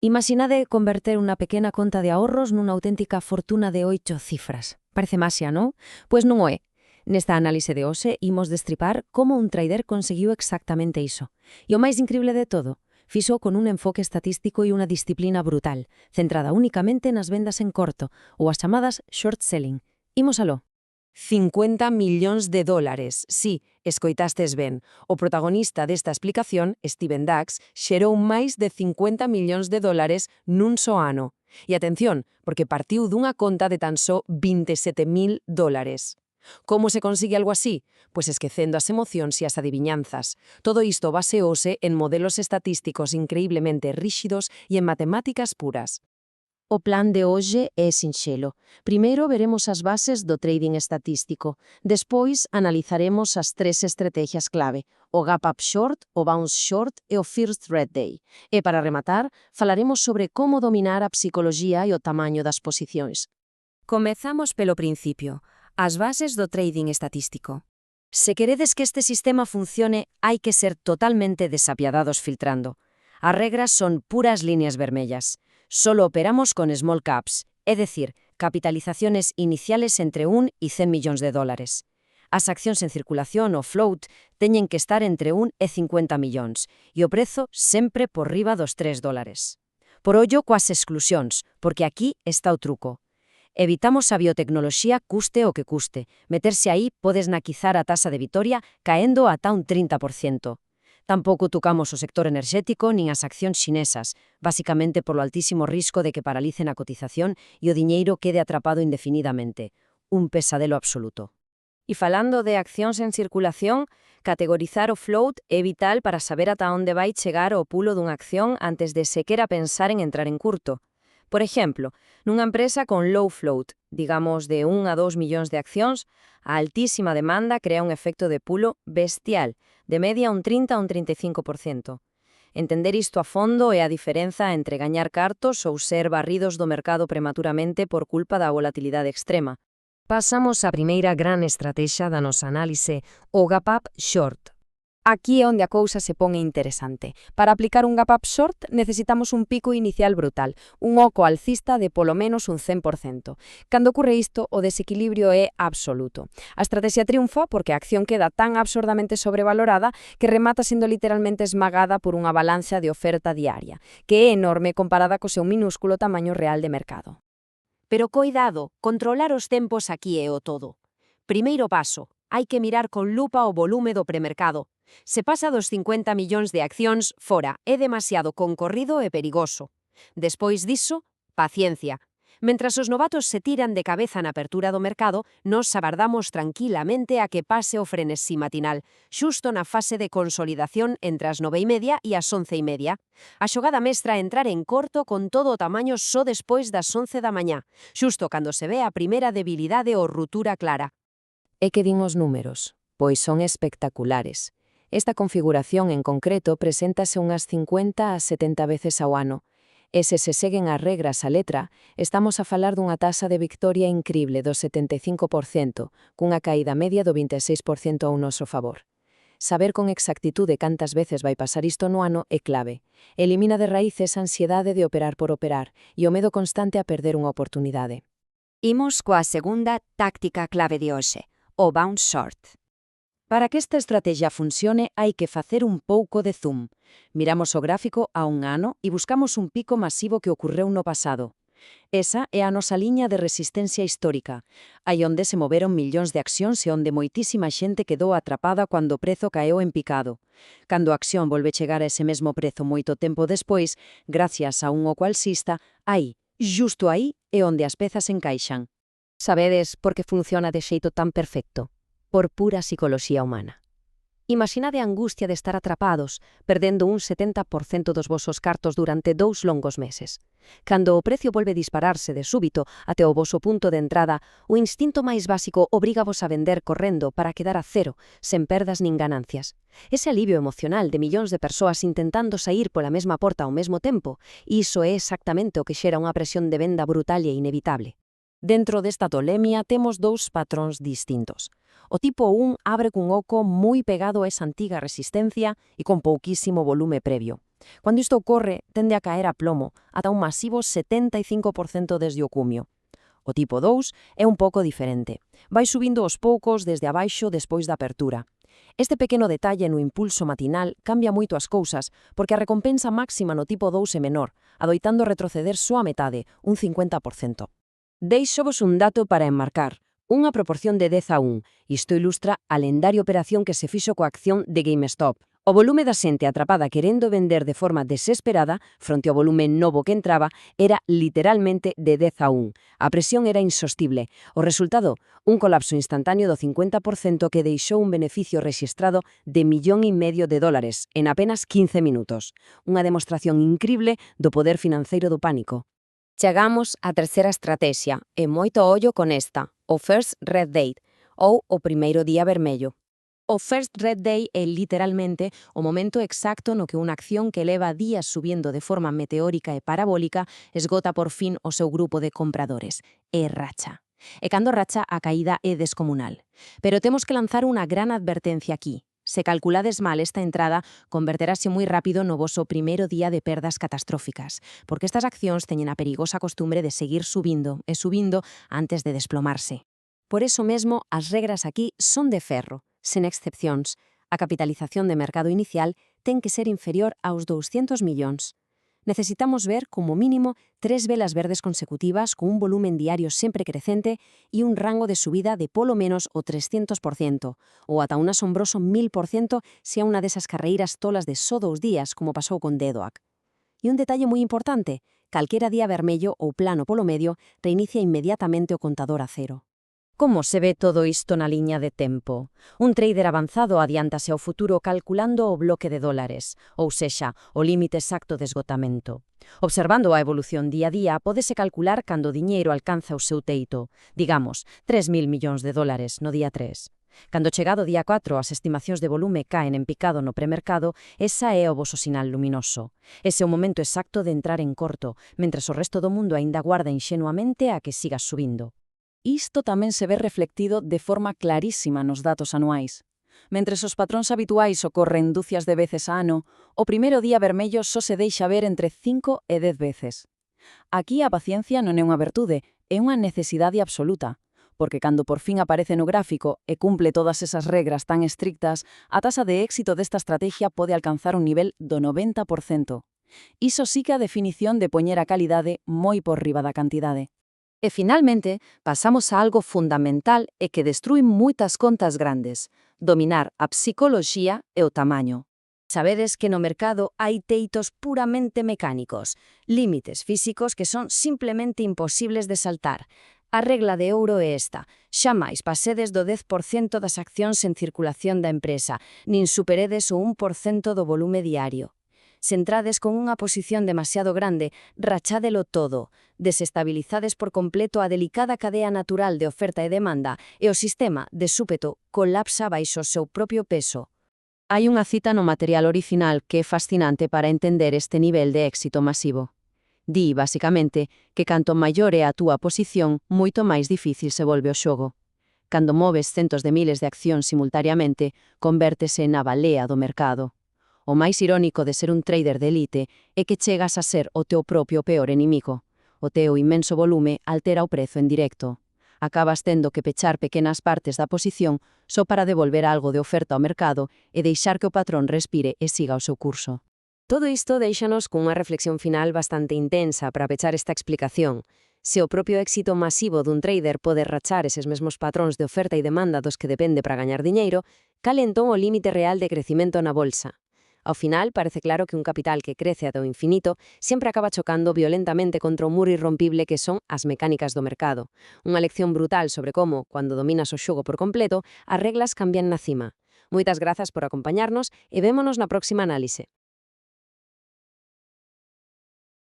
Imaginade converter unha pequena conta de ahorros nunha auténtica fortuna de 8 cifras. Parece maxia, non? Pois non o é. Nesta análise de hoxe imos destripar como un trader conseguiu exactamente iso. E o máis increíble de todo, fixo con un enfoque estatístico e unha disciplina brutal, centrada únicamente nas vendas en corto, ou as chamadas short selling. Imos aló. 50 millóns de dólares. Sí, escoitastes ben. O protagonista desta explicación, Steven Dax, xerou máis de 50 millóns de dólares nun só ano. E atención, porque partiu dunha conta de tan só 27.000 dólares. Como se consigue algo así? Pois esquecendo as emocións e as adiviñanzas. Todo isto baseouse en modelos estatísticos increíblemente ríxidos e en matemáticas puras. O plan de hoxe é sinxelo. Primeiro veremos as bases do trading estatístico. Despois analizaremos as 3 estrategias clave, o gap up short, o bounce short e o first red day. E para rematar, falaremos sobre como dominar a psicoloxía e o tamaño das posicións. Comezamos pelo principio, as bases do trading estatístico. Se queredes que este sistema funcione, hai que ser totalmente desapiadados filtrando. As regras son puras líneas vermellas. Solo operamos con small caps, é dicir, capitalizaciones iniciales entre 1 e 100 millóns de dólares. As accións en circulación ou float teñen que estar entre 1 e 50 millóns e o prezo sempre por riba dos 3 dólares. Por ollo coas exclusións, porque aquí está o truco. Evitamos a biotecnoloxía custe o que custe. Meterse aí podes naquizar a tasa de vitoria caendo ata un 30%. Tampouco tocamos o sector enerxético nin as accións xinesas, basicamente polo altísimo risco de que paralicen a cotización e o diñeiro quede atrapado indefinidamente. Un pesadelo absoluto. E falando de accións en circulación, categorizar o float é vital para saber ata onde vai chegar o pulo dunha acción antes de sequera pensar en entrar en curto. Por exemplo, nunha empresa con low float, digamos de 1 a 2 millóns de accións, a altísima demanda crea un efecto de pulo bestial, de media un 30 a un 35%. Entender isto a fondo é a diferenza entre gañar cartos ou ser barridos do mercado prematuramente por culpa da volatilidade extrema. Pasamos á primeira gran estrategia da nosa análise, o gap up short. Aquí é onde a cousa se pon interesante. Para aplicar un gap up short necesitamos un pico inicial brutal, un oco alcista de polo menos un 100%. Cando ocurre isto, o desequilibrio é absoluto. A estrategia triunfa porque a acción queda tan absurdamente sobrevalorada que remata sendo literalmente esmagada por unha balanza de oferta diaria, que é enorme comparada co seu minúsculo tamaño real de mercado. Pero coidado, controlar os tempos aquí é o todo. Primeiro paso, hai que mirar con lupa o volume do premercado. Se pasa dos 50 millóns de accións, fora, é demasiado concorrido e perigoso. Despois diso, paciencia. Mentras os novatos se tiran de cabeza na apertura do mercado, nos agardamos tranquilamente a que pase o frenesí matinal, xusto na fase de consolidación entre as 9:30 e as 11:30. A xogada mestra é entrar en corto con todo o tamaño só despois das 11 da mañá, xusto cando se ve a primeira debilidade ou ruptura clara. E que din os números? Pois son espectaculares. Esta configuración en concreto preséntase unhas 50 a 70 veces ao ano. E se seguen as regras á letra, estamos a falar dunha tasa de victoria incrible do 75%, cunha caída media do 26% ao noso favor. Saber con exactitude cantas veces vai pasar isto no ano é clave. Elimina de raíz esa ansiedade de operar por operar e o medo constante a perder unha oportunidade. Imos coa segunda táctica clave de hoxe, o bounce short. Para que esta estrategia funcione, hai que facer un pouco de zoom. Miramos o gráfico a un ano e buscamos un pico masivo que ocorreu no pasado. Esa é a nosa liña de resistencia histórica, aí onde se moveron millóns de accións e onde moitísima xente quedou atrapada cando o prezo caeu en picado. Cando a acción volve chegar a ese mesmo prezo moito tempo despois, gracias a un oco alcista, aí, justo aí, é onde as pezas encaixan. Sabedes por que funciona de xeito tan perfecto? Por pura psicoloxía humana. Imaxinade a angustia de estar atrapados, perdendo un 70% dos vosos cartos durante 2 longos meses. Cando o precio volve dispararse de súbito até o voso punto de entrada, o instinto máis básico obrígavos a vender correndo para quedar a cero, sen perdas nin ganancias. Ese alivio emocional de millóns de persoas intentando sair pola mesma porta ao mesmo tempo, iso é exactamente o que xera unha presión de venda brutal e inevitable. Dentro desta tolemia temos 2 patróns distintos. O tipo 1 abre cun oco moi pegado a esa antiga resistencia e con pouquísimo volume previo. Cando isto ocorre, tende a caer a plomo, ata un masivo 75% desde o cumio. O tipo 2 é un pouco diferente. Vai subindo aos poucos desde abaixo despois da apertura. Este pequeno detalle no impulso matinal cambia moito as cousas, porque a recompensa máxima no tipo 2 é menor, adoitando retroceder só a metade, un 50%. Deixovos un dato para enmarcar. Unha proporción de 10 a 1. Isto ilustra a lendaria operación que se fixo coa acción de GameStop. O volume da xente atrapada querendo vender de forma desesperada, fronte ao volume novo que entraba, era literalmente de 10 a 1. A presión era insostible. O resultado, un colapso instantáneo do 50% que deixou un beneficio rexistrado de $1,5 millones en apenas 15 minutos. Unha demostración incrible do poder financeiro do pánico. Chegamos á terceira estrategia, e moito ollo con esta, o First Red Day, ou o primeiro día vermello. O First Red Day é literalmente o momento exacto no que unha acción que leva días subindo de forma meteórica e parabólica esgota por fin o seu grupo de compradores. É racha. E cando racha, a caída é descomunal. Pero temos que lanzar unha gran advertencia aquí. Se calculades mal esta entrada, converterase moi rápido no voso primeiro día de perdas catastróficas, porque estas accións teñen a perigosa costumbre de seguir subindo e subindo antes de desplomarse. Por eso mesmo, as regras aquí son de ferro, sen excepcións. A capitalización de mercado inicial ten que ser inferior aos 200 millóns. Necesitamos ver, como mínimo, 3 velas verdes consecutivas con un volumen diario sempre crecente e un rango de subida de polo menos o 300%, ou ata un asombroso 1000% se a unha desas carreiras tolas de só 2 días, como pasou con Dedoac. E un detalle moi importante, calquera día vermello ou plano polo medio reinicia inmediatamente o contador a cero. Como se ve todo isto na liña de tempo? Un trader avanzado adiántase ao futuro calculando o bloque de dólares, ou sexa, o límite exacto de esgotamento. Observando a evolución día a día, pódese calcular cando o diñeiro alcanza o seu teito, digamos, 3.000 millóns de dólares no día 3. Cando chegado o día 4 as estimacións de volume caen en picado no premercado, esa é o voso sinal luminoso. Ese é o momento exacto de entrar en corto, mentres o resto do mundo aínda aguarda inxenuamente a que sigas subindo. Isto tamén se ve reflectido de forma clarísima nos datos anuais. Mentres os patróns habituais ocorren dúcias de veces a ano, o primeiro día vermello só se deixa ver entre 5 e 10 veces. Aquí a paciencia non é unha virtude, é unha necesidade absoluta, porque cando por fin aparece no gráfico e cumple todas esas regras tan estrictas, a tasa de éxito desta estrategia pode alcanzar un nivel do 90%. Iso sí que a definición de poñer a calidade moi por riba da cantidade. E finalmente, pasamos a algo fundamental e que destrui moitas contas grandes, dominar a psicoloxía e o tamaño. Sabedes que no mercado hai teitos puramente mecánicos, límites físicos que son simplemente imposibles de saltar. A regla de ouro é esta: xamais pasedes do 10% das accións en circulación da empresa, nin superedes o 1% do volume diario. Se entrades con unha posición demasiado grande, rachádelo todo, desestabilizades por completo a delicada cadea natural de oferta e demanda e o sistema, de súpeto, colapsa baixo o seu propio peso. Hai unha cita no material original que é fascinante para entender este nivel de éxito masivo. Di, basicamente, que canto maior é a túa posición, moito máis difícil se volve o xogo. Cando moves centos de miles de accións simultaneamente, convértese na balea do mercado. O máis irónico de ser un trader de elite é que chegas a ser o teu propio peor inimigo. O teu inmenso volume altera o prezo en directo. Acabas tendo que pechar pequenas partes da posición só para devolver algo de oferta ao mercado e deixar que o patrón respire e siga o seu curso. Todo isto déixanos cunha reflexión final bastante intensa para pechar esta explicación. Se o propio éxito masivo dun trader pode rachar eses mesmos patróns de oferta e demanda dos que depende para gañar diñeiro, cal entón o límite real de crecimento na bolsa? Ao final, parece claro que un capital que crece ata o infinito sempre acaba chocando violentamente contra o muro irrompible que son as mecánicas do mercado. Unha lección brutal sobre como, cando dominas o xogo por completo, as reglas cambian na cima. Moitas grazas por acompañarnos e vémonos na próxima análise.